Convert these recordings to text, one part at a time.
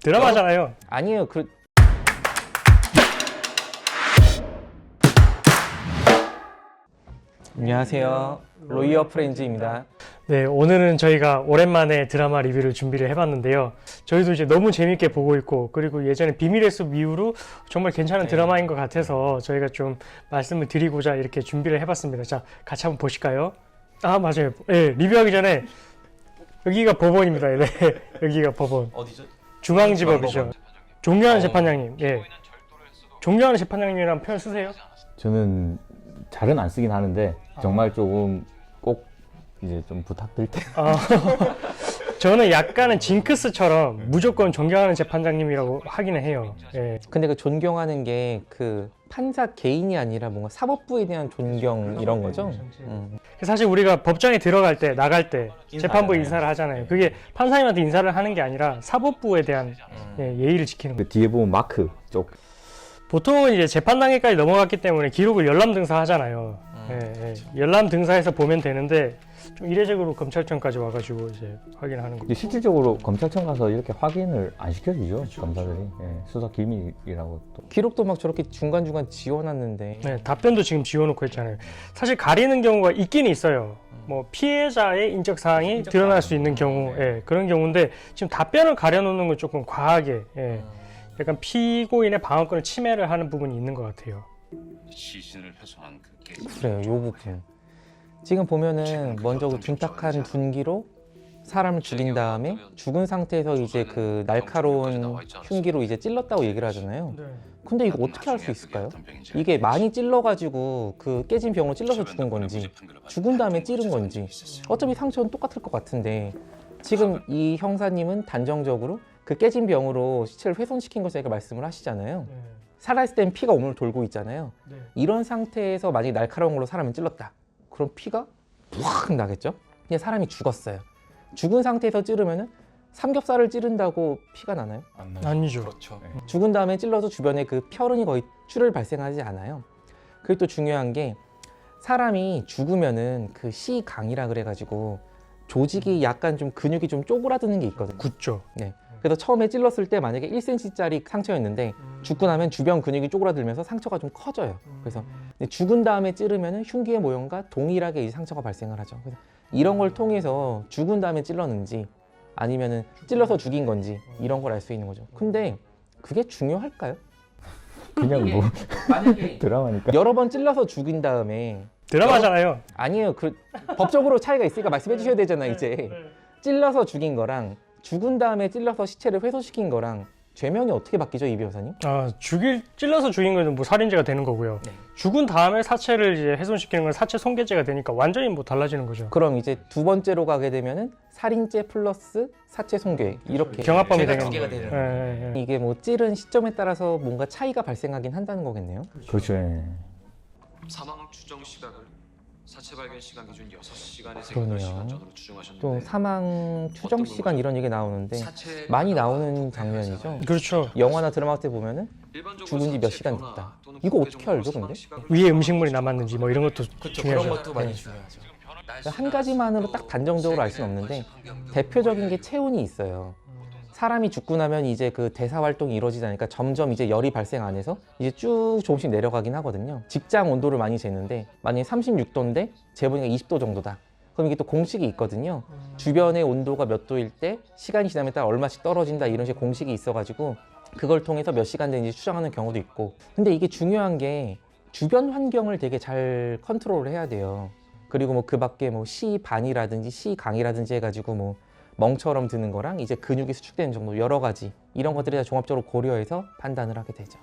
드라마잖아요. 아니에요. 안녕하세요. 로이어 프렌즈입니다. 네, 오늘은 저희가 오랜만에 드라마 리뷰를 준비를 해봤는데요. 저희도 이제 너무 재밌게 보고 있고, 그리고 예전에 비밀의 숲 이후로 정말 괜찮은 드라마인 것 같아서 저희가 좀 말씀을 드리고자 이렇게 준비를 해봤습니다. 자, 같이 한번 보실까요? 아, 맞아요. 네, 리뷰하기 전에 여기가 법원입니다. 네, 여기가 법원. 어디죠? 중앙지법이죠. 존경하는 재판장님. 예. 존경하는 재판장님이라는 표현 쓰세요? 저는 잘은 안 쓰긴 하는데 정말 조금 꼭 이제 좀 부탁드릴 때 저는 약간은 징크스처럼 무조건 존경하는 재판장님이라고 하기는 해요. 예. 근데 그 존경하는 게 그 판사 개인이 아니라 뭔가 사법부에 대한 존경 이런 거죠? 사실 우리가 법정에 들어갈 때, 나갈 때 재판부 인사하잖아요. 인사를 하잖아요. 그게 판사님한테 인사를 하는 게 아니라 사법부에 대한 예의를 지키는 거예요. 그 뒤에 보면 마크 쪽 보통은 이제 재판당에까지 넘어갔기 때문에 기록을 열람등사 하잖아요. 열람등사해서 보면 되는데 좀 이례적으로 검찰청까지 와가지고 이제 확인하는 거. 근데 실질적으로 검찰청 가서 이렇게 확인을 안 시켜주죠 검사들이. 수사 기밀이라고 또. 기록도 막 저렇게 중간중간 지워놨는데 네, 답변도 지금 지워놓고 있잖아요. 사실 가리는 경우가 있긴 있어요. 뭐 피해자의 인적 사항이 드러날 수 있는 경우, 그런 경우인데 지금 답변을 가려놓는 건 조금 과하게, 약간 피고인의 방어권을 침해를 하는 부분이 있는 것 같아요. 시신을 훼손한 그 깨진 그래요, 요 부분. 지금 보면은 먼저 그 둔탁한 둔기로 사람을 죽인 다음에 죽은 상태에서 이제 그 날카로운 흉기로 이제 찔렀다고 얘기를 하잖아요. 근데 이거 어떻게 할 수 있을까요? 이게 많이 찔러가지고 그 깨진 병으로 찔러서 죽은 건지 죽은 다음에 찌른 건지 어차피 상처는 똑같을 것 같은데 지금 이 형사님은 단정적으로 그 깨진 병으로 시체를 훼손시킨 것을 말씀을 하시잖아요. 살아있을 땐 피가 오물 돌고 있잖아요. 이런 상태에서 만약에 날카로운 걸로 사람을 찔렀다. 그럼 피가 확 나겠죠? 근데 사람이 죽었어요. 죽은 상태에서 찌르면은 삼겹살을 찌른다고 피가 나나요? 아니죠. 그렇죠. 죽은 다음에 찔러서 주변에 그 혈흔이 거의 출혈 발생하지 않아요. 그리고 또 중요한 게 사람이 죽으면은 그 시강이라 그래가지고 조직이 약간 좀 근육이 좀 쪼그라드는 게 있거든요. 굳죠. 네. 그래서 처음에 찔렀을 때 만약에 1cm짜리 상처였는데 죽고 나면 주변 근육이 쪼그라들면서 상처가 좀 커져요. 그래서 죽은 다음에 찌르면 흉기의 모형과 동일하게 이 상처가 발생을 하죠. 그래서 이런 걸 통해서 죽은 다음에 찔렀는지 아니면은 찔러서 죽인 건지 이런 걸 알 수 있는 거죠. 근데 그게 중요할까요? 그냥 뭐 드라마니까. 여러 번 찔러서 죽인 다음에 드라마잖아요. 아니에요. 법적으로 차이가 있으니까 말씀해 주셔야 되잖아요. 이제 찔러서 죽인 거랑 죽은 다음에 찔러서 시체를 훼손시킨 거랑 죄명이 어떻게 바뀌죠, 이 변호사님? 찔러서 죽인 거는 뭐 살인죄가 되는 거고요. 죽은 다음에 사체를 이제 훼손시키는 건 사체 손괴죄가 되니까 완전히 뭐 달라지는 거죠. 그럼 이제 두 번째로 가게 되면은 살인죄 플러스 사체 손괴 이렇게 경합범이 죄가 되는 두 개가 거예요. 되는 예. 이게 뭐 찌른 시점에 따라서 뭔가 차이가 발생하긴 한다는 거겠네요. 그렇죠. 사망 추정 시각을 사체 발견 시간 기준 6시간에서 그러네요. 8시간 전으로 추정하셨는데 또 사망 추정 시간 이런 얘기 나오는데 사체 많이 나오는 장면이죠. 그렇죠. 영화나 드라마 같은 데 보면은 일반적으로 죽은 지 몇 사체 시간 변화 됐다. 또는 이거 부패 어떻게 정도로 알죠, 사망 근데? 시각을 위에 음식물이 남았는지 뭐 이런 것도 그렇죠. 중요하죠. 그런 것도 많이 네. 중요하죠. 한 가지만으로 딱 단정적으로 알 수는 없는데 대표적인 게 체온이 있어요. 사람이 죽고 나면 이제 그 대사 활동이 이루어지지 않으니까 점점 이제 열이 발생 안 해서 이제 쭉 조금씩 내려가긴 하거든요. 직장 온도를 많이 재는데 만약에 36도인데 재보니까 20도 정도다. 그럼 이게 또 공식이 있거든요. 주변의 온도가 몇 도일 때 시간이 지남에 따라 얼마씩 떨어진다 이런 식의 공식이 있어가지고 그걸 통해서 몇 시간 되는지 추정하는 경우도 있고. 근데 이게 중요한 게 주변 환경을 되게 잘 컨트롤을 해야 돼요. 그리고 뭐 그 밖에 뭐 시반이라든지 시강이라든지 해가지고 뭐 멍처럼 드는 거랑 이제 근육이 수축되는 정도 여러 가지 이런 것들이 다 종합적으로 고려해서 판단을 하게 되죠.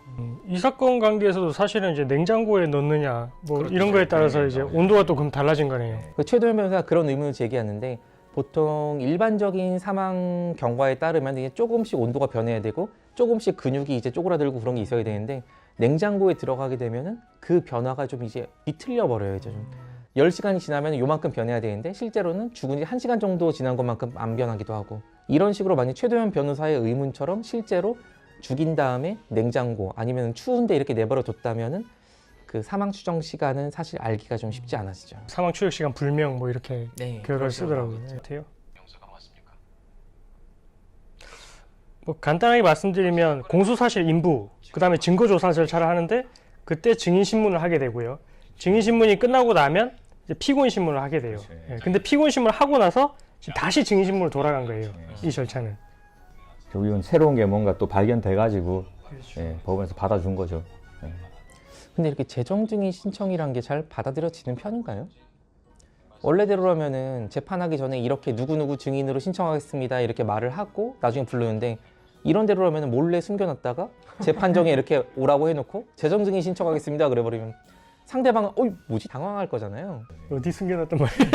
이 사건 관계에서도 사실은 이제 냉장고에 넣느냐 뭐 이런 거에 따라서 이제 온도가 또 그럼 달라진 거네요. 그 최도현 변호사가 그런 의문을 제기하는데 보통 일반적인 사망 경과에 따르면 이게 조금씩 온도가 변해야 되고 조금씩 근육이 이제 쪼그라들고 그런 게 있어야 되는데 냉장고에 들어가게 되면은 그 변화가 좀 이제 뒤틀려 버려요. 이제 좀 10시간이 지나면 요만큼 변해야 되는데 실제로는 죽은 지 1시간 정도 지난 것만큼 안 변하기도 하고 이런 식으로 만약 최도현 변호사의 의문처럼 실제로 죽인 다음에 냉장고 아니면 추운데 이렇게 내버려 뒀다면은 그 사망 추정 시간은 사실 알기가 좀 쉽지 않아지죠. 사망 추적 시간 불명 뭐 이렇게 결과를 쓰더라고요. 같아요. 명사가 맞습니까? 뭐 간단하게 말씀드리면 공소사실 인부, 그 다음에 증거조사 절차를 하는데 그때 증인신문을 하게 되고요. 증인신문이 끝나고 나면 이제 피고인신문을 하게 돼요. 예, 근데 피고인신문을 하고 나서 다시 증인신문으로 돌아간 거예요. 이 절차는. 결국은 새로운 게 뭔가 또 발견돼가지고 예, 법원에서 받아준 거죠. 예. 근데 이렇게 재정증인 신청이란 게 잘 받아들여지는 편인가요? 원래대로라면은 재판하기 전에 이렇게 누구누구 증인으로 신청하겠습니다 이렇게 말을 하고 나중에 부르는데 이런 대로라면 몰래 숨겨놨다가 재판정에 이렇게 오라고 해놓고 재정증인 신청하겠습니다 그래버리면 상대방은 뭐지? 당황할 거잖아요. 어디 숨겨놨단 말이에요?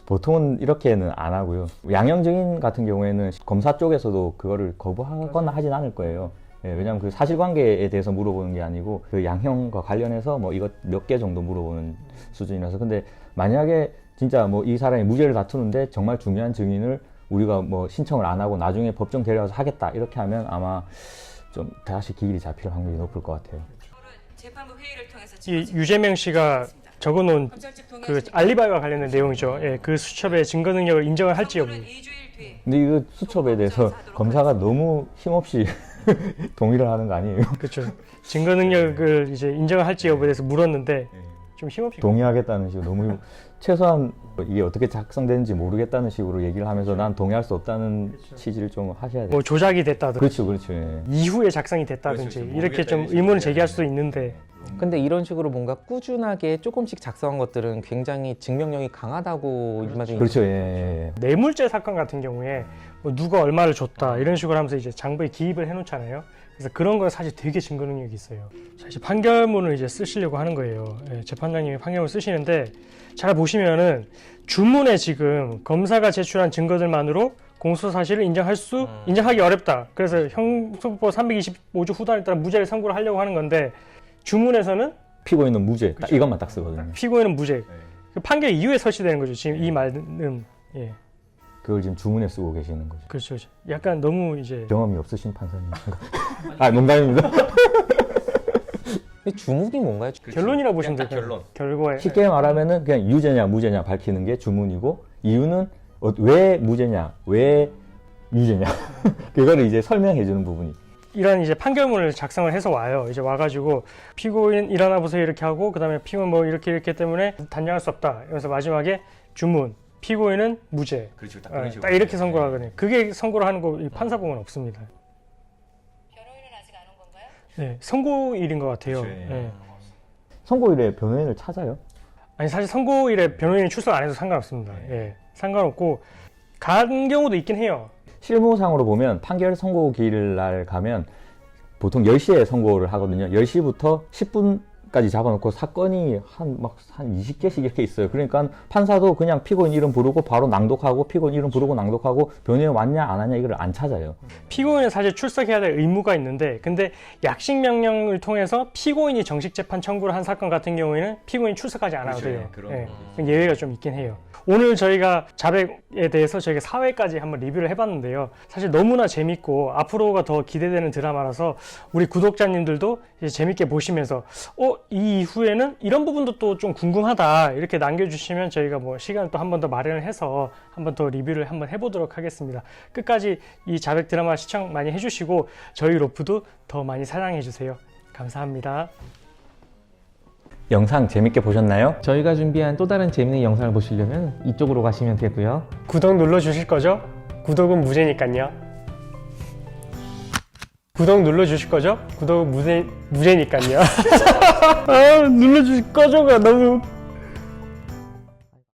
보통은 이렇게는 안 하고요. 양형 증인 같은 경우에는 검사 쪽에서도 그거를 거부하거나 하진 않을 거예요. 예, 왜냐하면 그 사실관계에 대해서 물어보는 게 아니고 그 양형과 관련해서 뭐 이것 몇 개 정도 물어보는 수준이라서. 근데 만약에 진짜 뭐 이 사람이 무죄를 다투는데 정말 중요한 증인을 우리가 뭐 신청을 안 하고 나중에 법정 데려가서 하겠다 이렇게 하면 아마 좀 다시 기일이 잡힐 확률이 높을 것 같아요. 재판부 회의를 통해서 이 유재명 씨가 적어놓은 그 알리바이와 관련된 내용이죠. 예, 그 수첩의 증거 능력을 인정을 할지 여부. 근데 이거 수첩에 대해서 검사가 너무 힘없이 동의를 하는 거 아니에요? 그렇죠. 증거 능력을 이제 인정을 할지 여부에 대해서 물었는데 좀 힘없이 동의하겠다는 식으로 너무 최소한 이게 어떻게 작성되는지 모르겠다는 식으로 얘기를 하면서 난 동의할 수 없다는 취지를 좀 하셔야 돼요. 뭐 조작이 됐다든지 그렇죠, 그렇죠. 예. 이후에 작성이 됐다든지 그렇죠. 이렇게 좀 의문을 제기할 수도 있는데 근데 이런 식으로 뭔가 꾸준하게 조금씩 작성한 것들은 굉장히 증명력이 강하다고 일반적인 그렇죠, 예. 뇌물죄 사건 같은 경우에 뭐 누가 얼마를 줬다 이런 식으로 하면서 이제 장부에 기입을 해놓잖아요. 그래서 그런 건 사실 되게 증거 능력이 있어요. 사실 판결문을 이제 쓰시려고 하는 거예요. 예, 재판장님이 판결문을 쓰시는데 잘 보시면은 주문에 지금 검사가 제출한 증거들만으로 공소 사실을 인정하기 어렵다. 그래서 형소법 325조 후단에 따라 무죄를 선고를 하려고 하는 건데 주문에서는 피고인은 무죄, 딱 이것만 딱 쓰거든요. 피고인은 무죄. 그 판결 이후에 설치되는 거죠. 지금 이 말은 예. 그걸 지금 주문에 쓰고 계시는 거죠. 그렇죠. 약간 너무 이제 경험이 없으신 판사님. 아, 농담입니다. 근데 주문이 뭔가요? 결론이라고 보시면 될 거예요. 결과에 쉽게 말하면은 그냥 유죄냐 무죄냐 밝히는 게 주문이고 이유는 왜 무죄냐, 왜 유죄냐 그거를 이제 설명해 주는 부분이. 이런 이제 판결문을 작성을 해서 와요. 이제 와가지고 피고인 일어나 보세요 이렇게 하고 그다음에 피고인 뭐 이렇게 때문에 단정할 수 없다. 그래서 마지막에 주문 피고인은 무죄. 그렇죠. 딱 이렇게 선고를 하거든요. 그게 선고를 하는 거 판사 보면 없습니다. 변호인은 아직 안 온 건가요? 네, 선고일인 것 같아요. 그치. 네. 선고일에 변호인을 찾아요? 아니 사실 선고일에 변호인이 출석 안 해도 상관없습니다. 예, 상관없고 간 경우도 있긴 해요. 실무상으로 보면 판결 선고기일 날 가면 보통 10시에 선고를 하거든요. 10시부터 10분까지 잡아놓고 사건이 한 20개씩 이렇게 있어요. 그러니까 판사도 그냥 피고인 이름 부르고 바로 낭독하고 피고인 이름 부르고 낭독하고 변호인 왔냐 안 왔냐 이걸 안 찾아요. 피고인은 사실 출석해야 될 의무가 있는데 근데 약식 명령을 통해서 피고인이 정식 재판 청구를 한 사건 같은 경우에는 피고인이 출석하지 않아도 돼요. 예, 예외가 좀 있긴 해요. 오늘 저희가 자백에 대해서 저희가 4회까지 한번 리뷰를 해봤는데요. 사실 너무나 재밌고 앞으로가 더 기대되는 드라마라서 우리 구독자님들도 이제 재밌게 보시면서 이 이후에는 이런 부분도 또 좀 궁금하다 이렇게 남겨주시면 저희가 뭐 시간을 또 한 번 더 마련을 해서 한 번 더 리뷰를 한번 해보도록 하겠습니다. 끝까지 이 자백 드라마 시청 많이 해주시고 저희 로프도 더 많이 사랑해주세요. 감사합니다. 영상 재밌게 보셨나요? 저희가 준비한 또 다른 재밌는 영상을 보시려면 이쪽으로 가시면 되고요. 구독 눌러주실 거죠? 구독은 무죄니까요. 구독 눌러주실 거죠? 구독은 무죄니까요. 눌러주실 거죠가 너무